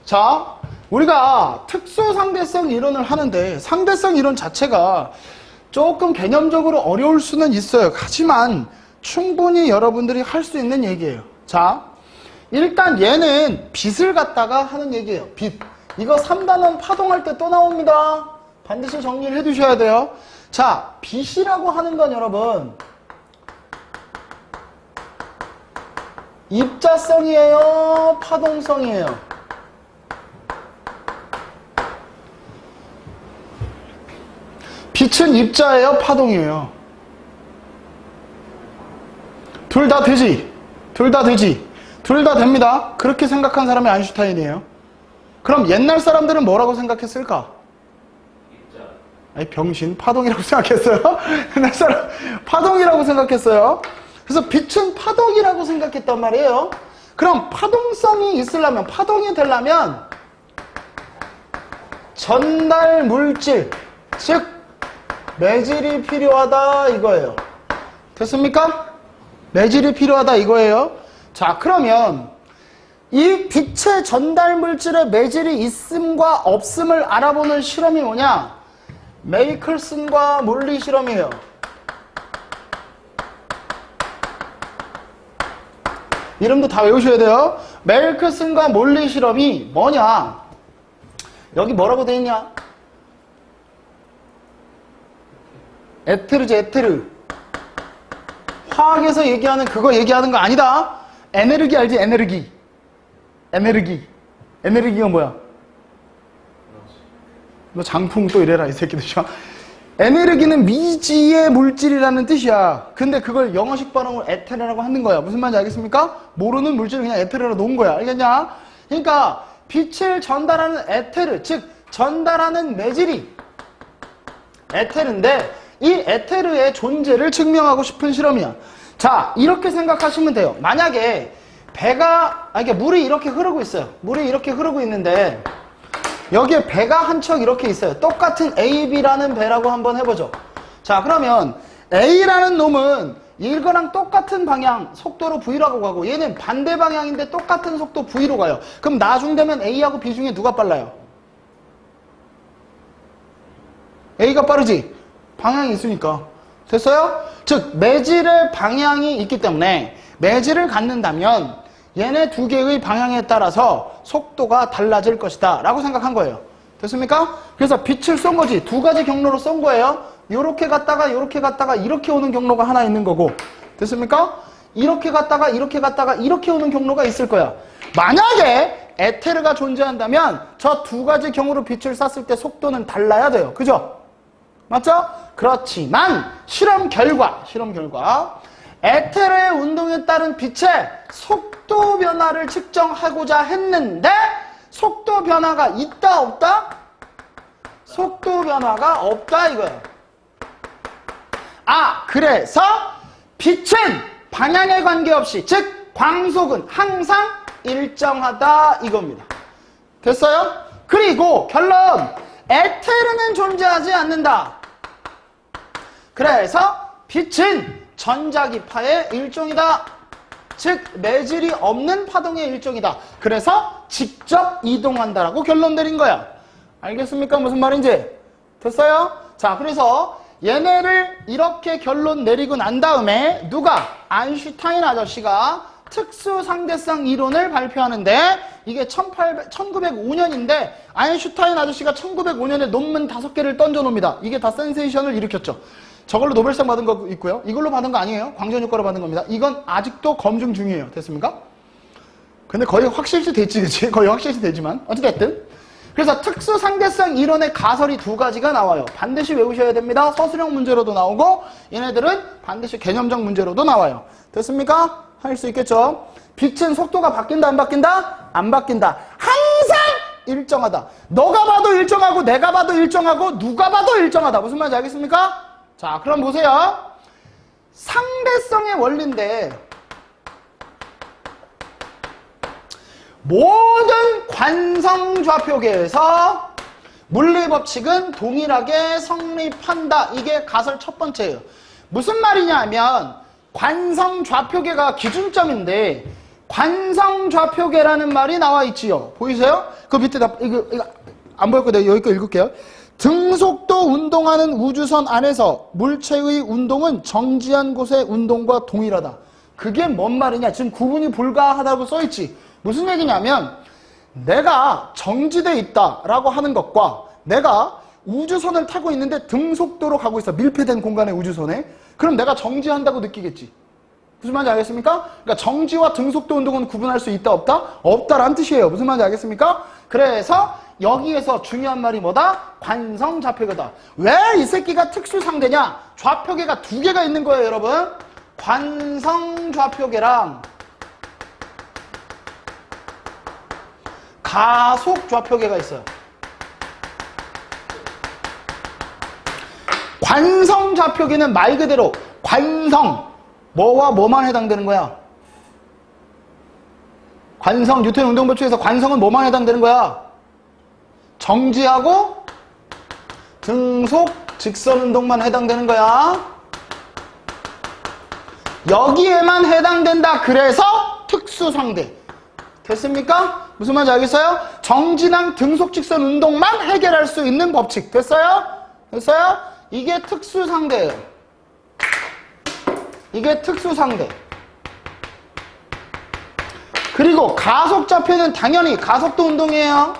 자, 우리가 특수상대성 이론을 하는데 상대성 이론 자체가 조금 개념적으로 어려울 수는 있어요. 하지만 충분히 여러분들이 할 수 있는 얘기예요. 자, 일단 얘는 빛을 갖다가 하는 얘기예요. 빛. 이거 3단원 파동할 때 또 나옵니다. 반드시 정리를 해두셔야 돼요. 자, 빛이라고 하는 건 여러분 입자성이에요? 파동성이에요? 빛은 입자예요? 파동이에요? 둘 다 되지? 둘 다 되지? 둘 다 됩니다. 그렇게 생각한 사람이 아인슈타인이에요. 그럼 옛날 사람들은 뭐라고 생각했을까? 입자. 아니 병신 파동이라고 생각했어요. 옛날 사람 파동이라고 생각했어요. 그래서 빛은 파동이라고 생각했단 말이에요. 그럼 파동성이 있으려면 파동이 되려면 전달 물질 즉 매질이 필요하다 이거예요. 됐습니까? 매질이 필요하다 이거예요. 자, 그러면 이 빛의 전달 물질의 매질이 있음과 없음을 알아보는 실험이 뭐냐? 메이클슨과 몰리 실험이에요. 이름도 다 외우셔야 돼요. 메이클슨과 몰리 실험이 뭐냐? 여기 뭐라고 돼 있냐? 에테르지, 에테르. 화학에서 얘기하는 그거 얘기하는 거 아니다. 에네르기 알지? 에네르기. 에네르기. 에네르기가 뭐야? 너 장풍 또 이래라 이 새끼들. 에네르기는 미지의 물질이라는 뜻이야. 근데 그걸 영어식 발음으로 에테르라고 하는 거야. 무슨 말인지 알겠습니까? 모르는 물질을 그냥 에테르로 놓은 거야. 알겠냐? 그러니까 빛을 전달하는 에테르, 즉 전달하는 매질이 에테르인데 이 에테르의 존재를 증명하고 싶은 실험이야. 자, 이렇게 생각하시면 돼요. 만약에 배가, 물이 이렇게 흐르고 있어요. 물이 이렇게 흐르고 있는데 여기에 배가 한 척 이렇게 있어요. 똑같은 A, B라는 배라고 한번 해보죠. 자, 그러면 A라는 놈은 이거랑 똑같은 방향 속도로 V라고 가고 얘는 반대 방향인데 똑같은 속도 V로 가요. 그럼 나중 되면 A하고 B 중에 누가 빨라요? A가 빠르지? 방향이 있으니까. 됐어요? 즉 매질의 방향이 있기 때문에 매질을 갖는다면 얘네 두 개의 방향에 따라서 속도가 달라질 것이다 라고 생각한 거예요. 됐습니까? 그래서 빛을 쏜 거지. 두 가지 경로로 쏜 거예요. 요렇게 갔다가 요렇게 갔다가 이렇게 오는 경로가 하나 있는 거고. 됐습니까? 이렇게 갔다가 이렇게 갔다가 이렇게 오는 경로가 있을 거야. 만약에 에테르가 존재한다면 저 두 가지 경우로 빛을 쐈을 때 속도는 달라야 돼요. 그죠? 맞죠? 그렇지만 실험 결과 에테르의 운동에 따른 빛의 속도 변화를 측정하고자 했는데 속도 변화가 있다 없다? 속도 변화가 없다 이거예요. 그래서 빛은 방향에 관계없이 즉 광속은 항상 일정하다 이겁니다. 됐어요? 그리고 결론 에테르는 존재하지 않는다. 그래서 빛은 전자기파의 일종이다. 즉 매질이 없는 파동의 일종이다. 그래서 직접 이동한다라고 결론 내린 거야. 알겠습니까? 무슨 말인지? 됐어요? 자, 그래서 얘네를 이렇게 결론 내리고 난 다음에 누가? 아인슈타인 아저씨가 특수상대성 이론을 발표하는데 이게 1905년인데 아인슈타인 아저씨가 1905년에 논문 5개를 던져놓습니다. 이게 다 센세이션을 일으켰죠. 저걸로 노벨상 받은 거 있고요. 이걸로 받은 거 아니에요. 광전효과로 받은 겁니다. 이건 아직도 검증 중이에요. 됐습니까? 근데 거의 확실시 됐지, 그치? 거의 확실시 되지만 어찌됐든 그래서 특수상대성 이론의 가설이 두 가지가 나와요. 반드시 외우셔야 됩니다. 서술형 문제로도 나오고 얘네들은 반드시 개념적 문제로도 나와요. 됐습니까? 할 수 있겠죠? 빛은 속도가 바뀐다 안 바뀐다? 안 바뀐다. 항상 일정하다. 너가 봐도 일정하고 내가 봐도 일정하고 누가 봐도 일정하다. 무슨 말인지 알겠습니까? 자, 그럼 보세요. 상대성의 원리인데 모든 관성좌표계에서 물리법칙은 동일하게 성립한다. 이게 가설 첫 번째예요. 무슨 말이냐 하면 관성좌표계가 기준점인데 관성좌표계라는 말이 나와 있지요. 보이세요? 그 밑에다 이거 안 보일 거예요. 여기 거 읽을게요. 등속도 운동하는 우주선 안에서 물체의 운동은 정지한 곳의 운동과 동일하다. 그게 뭔 말이냐? 지금 구분이 불가하다고 써있지. 무슨 얘기냐면 내가 정지돼 있다라고 하는 것과 내가 우주선을 타고 있는데 등속도로 가고 있어. 밀폐된 공간의 우주선에. 그럼 내가 정지한다고 느끼겠지. 무슨 말인지 알겠습니까? 그러니까 정지와 등속도 운동은 구분할 수 있다 없다? 없다라는 뜻이에요. 무슨 말인지 알겠습니까? 그래서 여기에서 중요한 말이 뭐다? 관성좌표계다. 왜 이 새끼가 특수상대냐? 좌표계가 두 개가 있는 거예요, 여러분. 관성좌표계랑 가속좌표계가 있어요. 관성좌표계는 말 그대로 관성, 뭐와 뭐만 해당되는 거야? 관성, 뉴턴 운동법칙에서 관성은 뭐만 해당되는 거야? 정지하고 등속, 직선 운동만 해당되는 거야. 여기에만 해당된다. 그래서 특수상대. 됐습니까? 무슨 말인지 알겠어요? 정지랑 등속, 직선 운동만 해결할 수 있는 법칙. 됐어요? 됐어요? 이게 특수상대예요. 이게 특수상대. 그리고 가속좌표는 당연히 가속도 운동이에요.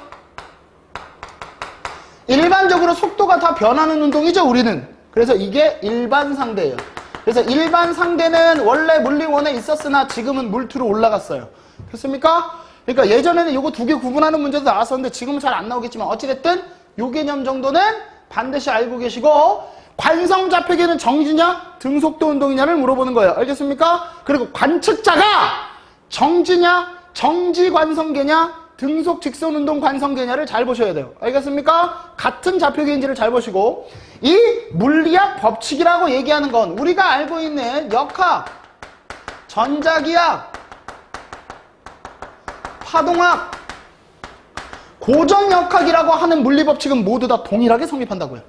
일반적으로 속도가 다 변하는 운동이죠, 우리는. 그래서 이게 일반상대예요. 그래서 일반상대는 원래 물리원에 있었으나 지금은 물투로 올라갔어요. 됐습니까? 그러니까 예전에는 이거 두 개 구분하는 문제도 나왔었는데 지금은 잘 안 나오겠지만 어찌됐든 요 개념 정도는 반드시 알고 계시고, 관성좌표계는 정지냐 등속도 운동이냐를 물어보는 거예요. 알겠습니까? 그리고 관측자가 정지냐 정지관성계냐 등속 직선 운동 관성계냐를 잘 보셔야 돼요. 알겠습니까? 같은 좌표계인지를 잘 보시고, 이 물리학 법칙이라고 얘기하는 건 우리가 알고 있는 역학, 전자기학, 파동학, 고전역학이라고 하는 물리법칙은 모두 다 동일하게 성립한다고요.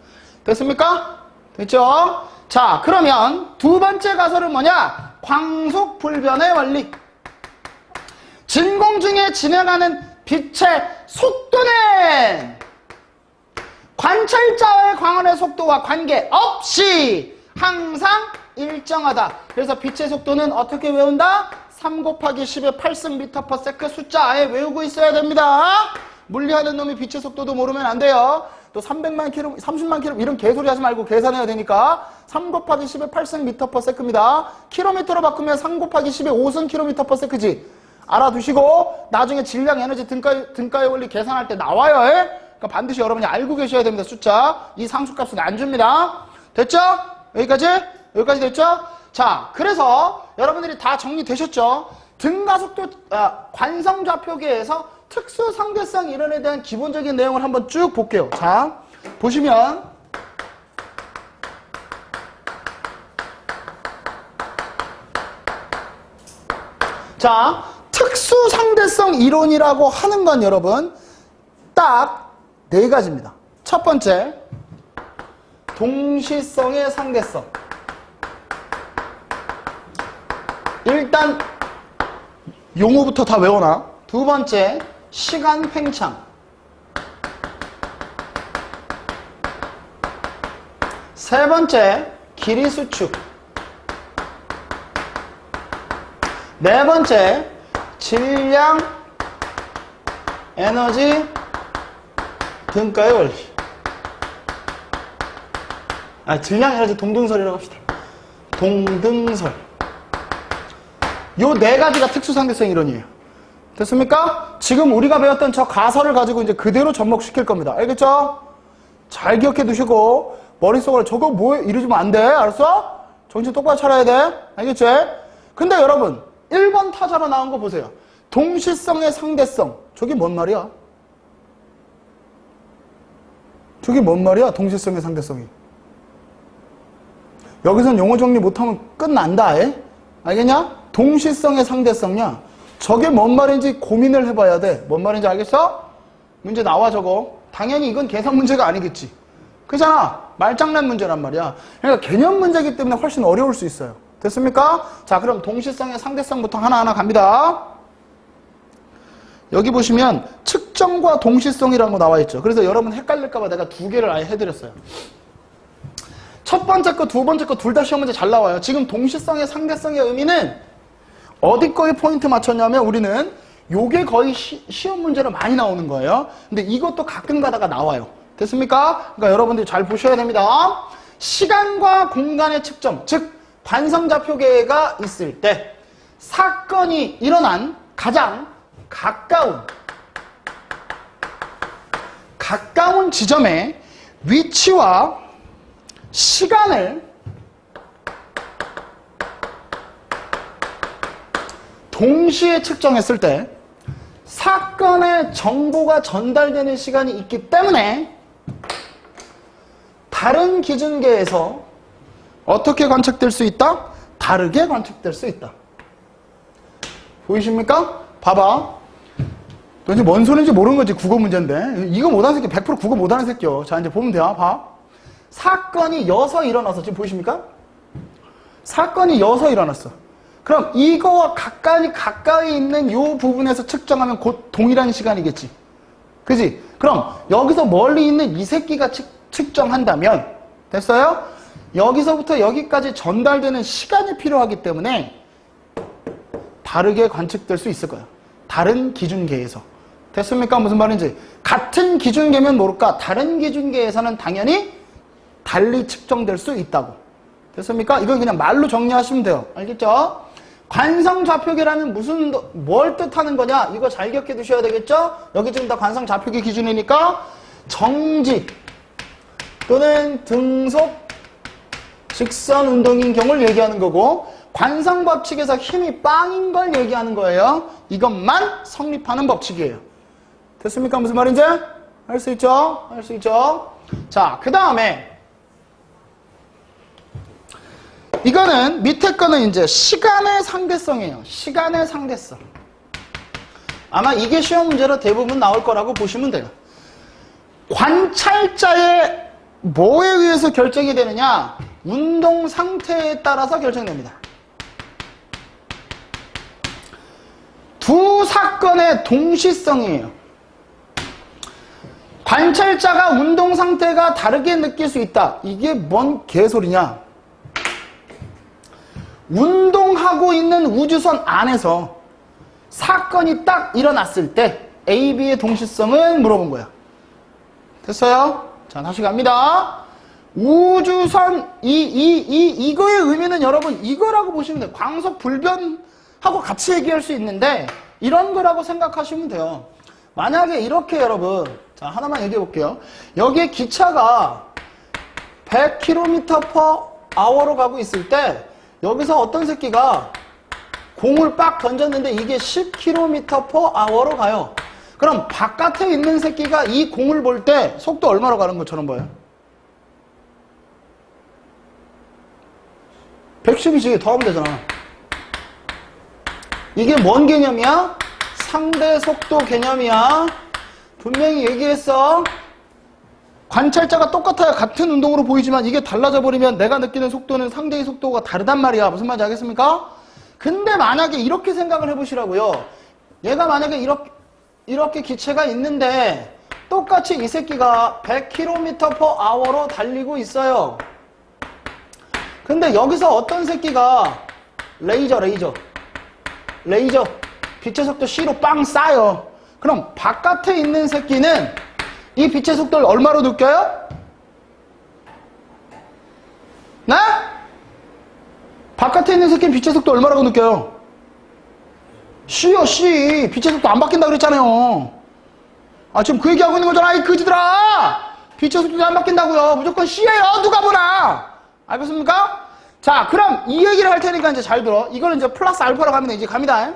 됐습니까? 됐죠? 자, 그러면 두 번째 가설은 뭐냐? 광속불변의 원리. 진공 중에 진행하는 빛의 속도는 관찰자의 광원의 속도와 관계없이 항상 일정하다. 그래서 빛의 속도는 어떻게 외운다? 3 곱하기 10의 8승/s 숫자 아예 외우고 있어야 됩니다. 물리하는 놈이 빛의 속도도 모르면 안 돼요. 또 300만 킬로, 30만 킬로 이런 개소리 하지 말고 계산해야 되니까 3 곱하기 10의 8승/s입니다. 킬로미터로 바꾸면 3 곱하기 10의 5승 km/s지. 알아두시고 나중에 질량 에너지 등가의 원리 계산할 때 나와요. 그러니까 반드시 여러분이 알고 계셔야 됩니다. 숫자. 이 상수값은 안 줍니다. 됐죠? 여기까지? 여기까지 됐죠? 자, 그래서 여러분들이 다 정리되셨죠? 등가속도 관성좌표계에서 특수상대성 이론에 대한 기본적인 내용을 한번 쭉 볼게요. 자, 보시면 자, 특수상대성 이론이라고 하는 건 여러분 딱 네 가지입니다. 첫 번째, 동시성의 상대성. 일단 용어부터 다 외워놔. 두 번째, 시간 팽창. 세 번째, 길이 수축. 네 번째, 질량, 에너지, 등가의 원리. 질량, 에너지, 동등설이라고 합시다. 동등설. 요 네 가지가 특수상대성 이론이에요. 됐습니까? 지금 우리가 배웠던 저 가설을 가지고 이제 그대로 접목시킬 겁니다. 알겠죠? 잘 기억해 두시고, 머릿속으로 저거 뭐 이러지면 안 돼. 알았어? 정신 똑바로 차려야 돼. 알겠지? 근데 여러분, 1번 타자로 나온 거 보세요. 동시성의 상대성. 저게 뭔 말이야? 저게 뭔 말이야? 동시성의 상대성이. 여기선 용어 정리 못하면 끝난다. 알겠냐? 동시성의 상대성이야. 저게 뭔 말인지 고민을 해봐야 돼. 뭔 말인지 알겠어? 문제 나와 저거. 당연히 이건 계산 문제가 아니겠지. 그잖아. 말장난 문제란 말이야. 그러니까 개념 문제이기 때문에 훨씬 어려울 수 있어요. 됐습니까? 자, 그럼 동시성의 상대성부터 하나하나 갑니다. 여기 보시면 측정과 동시성이라는 거 나와 있죠. 그래서 여러분 헷갈릴까봐 내가 두 개를 아예 해드렸어요. 첫 번째 거, 두 번째 거 둘 다 시험 문제 잘 나와요. 지금 동시성의 상대성의 의미는 어디 거에 포인트 맞췄냐면 우리는 요게 거의 시험 문제로 많이 나오는 거예요. 근데 이것도 가끔 가다가 나와요. 됐습니까? 그러니까 여러분들이 잘 보셔야 됩니다. 시간과 공간의 측정, 즉 관성좌표계가 있을 때 사건이 일어난 가장 가까운 지점의 위치와 시간을 동시에 측정했을 때 사건의 정보가 전달되는 시간이 있기 때문에 다른 기준계에서 어떻게 관측될 수 있다? 다르게 관측될 수 있다. 보이십니까? 봐봐. 너 이제 뭔 소리인지 모르는 거지. 국어 문제인데. 이거 못하는 새끼 100% 국어 못하는 새끼요. 자, 이제 보면 돼요. 봐. 사건이 여서 일어나서 지금 보이십니까? 사건이 여서 일어났어. 그럼 이거와 가까이 있는 이 부분에서 측정하면 곧 동일한 시간이겠지. 그지? 그럼 여기서 멀리 있는 이 새끼가 측정한다면 됐어요? 여기서부터 여기까지 전달되는 시간이 필요하기 때문에 다르게 관측될 수 있을 거예요. 다른 기준계에서. 됐습니까? 무슨 말인지. 같은 기준계면 모를까? 다른 기준계에서는 당연히 달리 측정될 수 있다고. 됐습니까? 이건 그냥 말로 정리하시면 돼요. 알겠죠? 관성좌표계라는 뭘 뜻하는 거냐? 이거 잘 기억해 두셔야 되겠죠? 여기 지금 다 관성좌표계 기준이니까 정지 또는 등속 직선 운동인 경우를 얘기하는 거고 관성법칙에서 힘이 빵인 걸 얘기하는 거예요. 이것만 성립하는 법칙이에요. 됐습니까? 무슨 말인지? 알 수 있죠? 알 수 있죠? 자, 그 다음에 이거는 밑에 거는 이제 시간의 상대성이에요. 시간의 상대성. 아마 이게 시험 문제로 대부분 나올 거라고 보시면 돼요. 관찰자의 뭐에 의해서 결정이 되느냐? 운동 상태에 따라서 결정됩니다. 두 사건의 동시성이에요. 관찰자가 운동 상태가 다르게 느낄 수 있다. 이게 뭔 개소리냐? 운동하고 있는 우주선 안에서 사건이 딱 일어났을 때 A, B의 동시성을 물어본 거야. 됐어요? 자, 다시 갑니다. 우주선 이거의 의미는 여러분 이거라고 보시면 돼요. 광속 불변하고 같이 얘기할 수 있는데 이런 거라고 생각하시면 돼요. 만약에 이렇게 여러분, 자, 하나만 얘기해 볼게요. 여기에 기차가 100km/h로 가고 있을 때 여기서 어떤 새끼가 공을 빡 던졌는데 이게 10km/h로 가요. 그럼 바깥에 있는 새끼가 이 공을 볼 때 속도 얼마로 가는 것처럼 보여요? 110이지. 더 하면 되잖아. 이게 뭔 개념이야? 상대 속도 개념이야. 분명히 얘기했어. 관찰자가 똑같아요. 같은 운동으로 보이지만 이게 달라져 버리면 내가 느끼는 속도는 상대의 속도가 다르단 말이야. 무슨 말인지 알겠습니까? 근데 만약에 이렇게 생각을 해보시라고요. 얘가 만약에 이렇게 기체가 있는데 똑같이 이 새끼가 100km/h로 달리고 있어요. 근데 여기서 어떤 새끼가 레이저 빛의 속도 C로 빵 쏴요. 그럼 바깥에 있는 새끼는 이 빛의 속도를 얼마로 느껴요? 네? 바깥에 있는 새끼는 빛의 속도 얼마라고 느껴요? C요, C. 빛의 속도 안 바뀐다 그랬잖아요. 아, 지금 그 얘기하고 있는 거잖아, 이 그지들아! 빛의 속도 안 바뀐다고요. 무조건 C예요, 누가 보나! 알겠습니까? 자, 그럼 이 얘기를 할 테니까 이제 잘 들어. 이거는 이제 플러스 알파로 가면 이제 갑니다.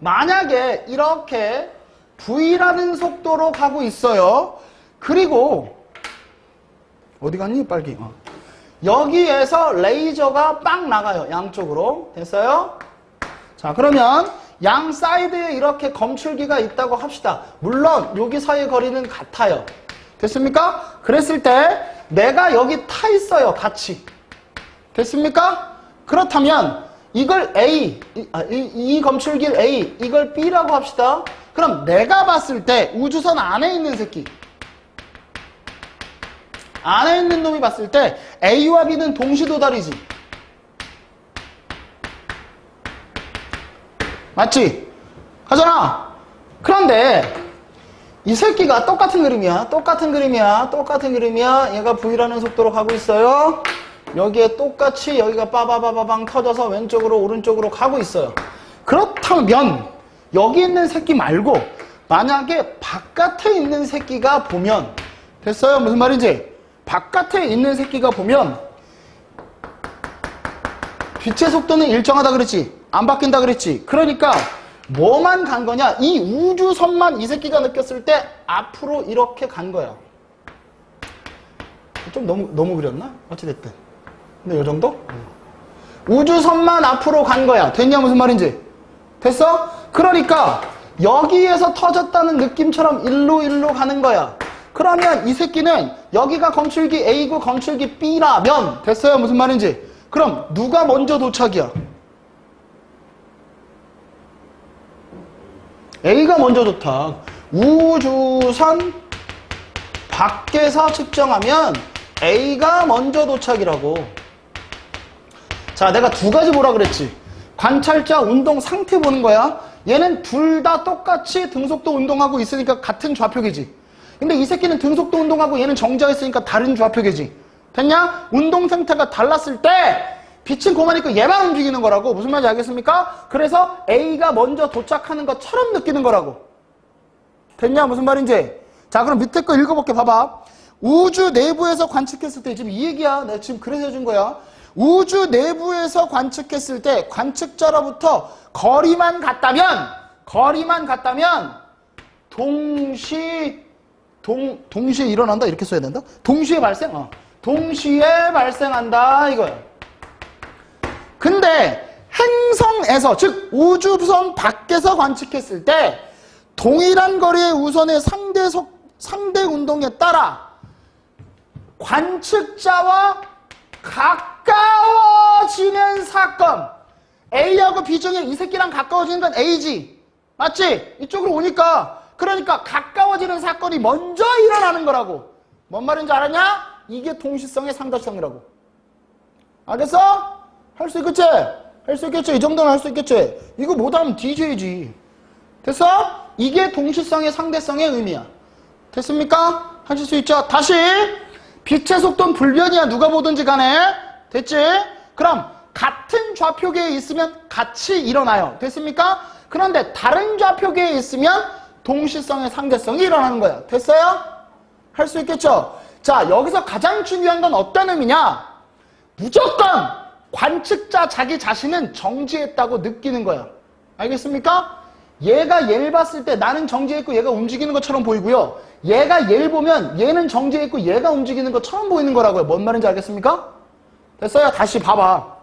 만약에 이렇게 V라는 속도로 가고 있어요. 그리고 어디 갔니? 빨리. 여기에서 레이저가 빵 나가요. 양쪽으로. 됐어요? 자, 그러면 양 사이드에 이렇게 검출기가 있다고 합시다. 물론 여기 사이의 거리는 같아요. 됐습니까? 그랬을 때 내가 여기 타 있어요. 같이. 됐습니까? 그렇다면 이걸 A, 이 검출길 A, 이걸 B라고 합시다. 그럼 내가 봤을 때 우주선 안에 있는 새끼, 안에 있는 놈이 봤을 때 A와 B는 동시 도달이지. 맞지? 하잖아. 그런데 이 새끼가 똑같은 그림이야. 똑같은 그림이야. 얘가 V라는 속도로 가고 있어요. 여기에 똑같이 여기가 빠바바바방 터져서 왼쪽으로 오른쪽으로 가고 있어요. 그렇다면 여기 있는 새끼 말고 만약에 바깥에 있는 새끼가 보면, 됐어요? 무슨 말인지? 바깥에 있는 새끼가 보면 빛의 속도는 일정하다 그랬지? 안 바뀐다 그랬지? 그러니까 뭐만 간 거냐? 이 우주선만 이 새끼가 느꼈을 때 앞으로 이렇게 간 거야. 좀 너무 그렸나? 어찌됐든. 근데 요 정도? 우주선만 앞으로 간 거야. 됐냐? 무슨 말인지? 됐어? 그러니까 여기에서 터졌다는 느낌처럼 일로 가는 거야. 그러면 이 새끼는 여기가 검출기 A고 검출기 B라면, 됐어요? 무슨 말인지? 그럼 누가 먼저 도착이야? A가 먼저 도착. 우주선 밖에서 측정하면 A가 먼저 도착이라고. 자, 내가 두 가지 보라 그랬지. 관찰자 운동 상태 보는 거야. 얘는 둘 다 똑같이 등속도 운동하고 있으니까 같은 좌표계지. 근데 이 새끼는 등속도 운동하고 얘는 정지했으니까 다른 좌표계지. 됐냐? 운동 상태가 달랐을 때 빛은 고만 있고 얘만 움직이는 거라고. 무슨 말인지 알겠습니까? 그래서 A가 먼저 도착하는 것처럼 느끼는 거라고. 됐냐? 무슨 말인지? 자, 그럼 밑에 거 읽어볼게. 봐봐. 우주 내부에서 관측했을 때, 지금 이 얘기야. 내가 지금 그래서 해준 거야. 우주 내부에서 관측했을 때 관측자로부터 거리만 같다면 동시에 일어난다? 이렇게 써야 된다? 동시에 발생? 동시에 발생한다 이거야. 근데 행성에서, 즉 우주선 밖에서 관측했을 때 동일한 거리의 우선의 상대 운동에 따라 관측자와 가까워지는 사건, A하고 B 중에 이 새끼랑 가까워지는 건 A지. 맞지? 이쪽으로 오니까. 그러니까 가까워지는 사건이 먼저 일어나는 거라고. 뭔 말인지 알았냐? 이게 동시성의 상대성이라고. 알겠어? 할 수 있겠지? 할 수 있겠지? 이 정도는 할 수 있겠지? 이거 못하면 DJ지. 됐어? 이게 동시성의 상대성의 의미야. 됐습니까? 하실 수 있죠? 다시. 빛의 속도는 불변이야. 누가 보든지 간에. 됐지? 그럼 같은 좌표계에 있으면 같이 일어나요. 됐습니까? 그런데 다른 좌표계에 있으면 동시성의 상대성이 일어나는 거야. 됐어요? 할 수 있겠죠? 자, 여기서 가장 중요한 건 어떤 의미냐? 무조건 관측자 자기 자신은 정지했다고 느끼는 거야. 알겠습니까? 얘가 얘를 봤을 때 나는 정지했고 얘가 움직이는 것처럼 보이고요. 얘가 얘를 보면 얘는 정지했고 얘가 움직이는 것처럼 보이는 거라고요. 뭔 말인지 알겠습니까? 됐어요? 다시 봐봐.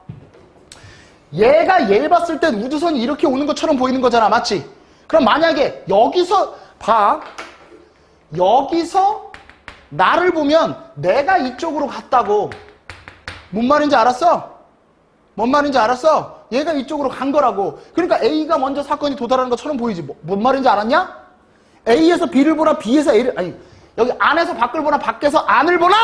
얘가 얘를 봤을 때 우주선이 이렇게 오는 것처럼 보이는 거잖아. 맞지? 그럼 만약에 여기서 봐. 여기서 나를 보면 내가 이쪽으로 갔다고. 뭔 말인지 알았어? 뭔 말인지 알았어? 얘가 이쪽으로 간 거라고. 그러니까 A가 먼저 사건이 도달하는 것처럼 보이지. 뭔 말인지 알았냐? A에서 B를 보나 B에서 A를, 아니 여기 안에서 밖을 보나 밖에서 안을 보나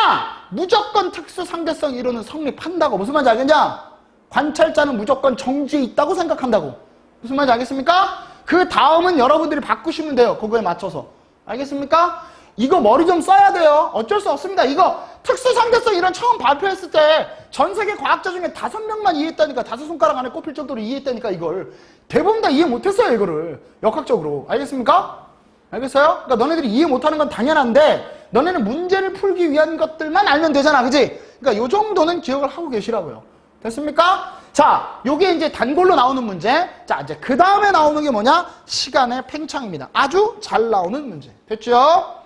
무조건 특수 상대성 이론은 성립한다고. 무슨 말인지 알겠냐? 관찰자는 무조건 정지에 있다고 생각한다고. 무슨 말인지 알겠습니까? 그 다음은 여러분들이 바꾸시면 돼요. 그거에 맞춰서. 알겠습니까? 이거 머리 좀 써야 돼요. 어쩔 수 없습니다. 이거 특수상대성 이론 처음 발표했을 때 전 세계 과학자 중에 5명만 이해했다니까. 5손가락 안에 꼽힐 정도로 이해했다니까. 이걸 대부분 다 이해 못했어요. 이거를 역학적으로. 알겠습니까? 알겠어요? 그러니까 너네들이 이해 못하는 건 당연한데 너네는 문제를 풀기 위한 것들만 알면 되잖아. 그지? 그러니까 요 정도는 기억을 하고 계시라고요. 됐습니까? 자, 요게 이제 단골로 나오는 문제. 자, 이제 그 다음에 나오는 게 뭐냐? 시간의 팽창입니다. 아주 잘 나오는 문제. 됐죠?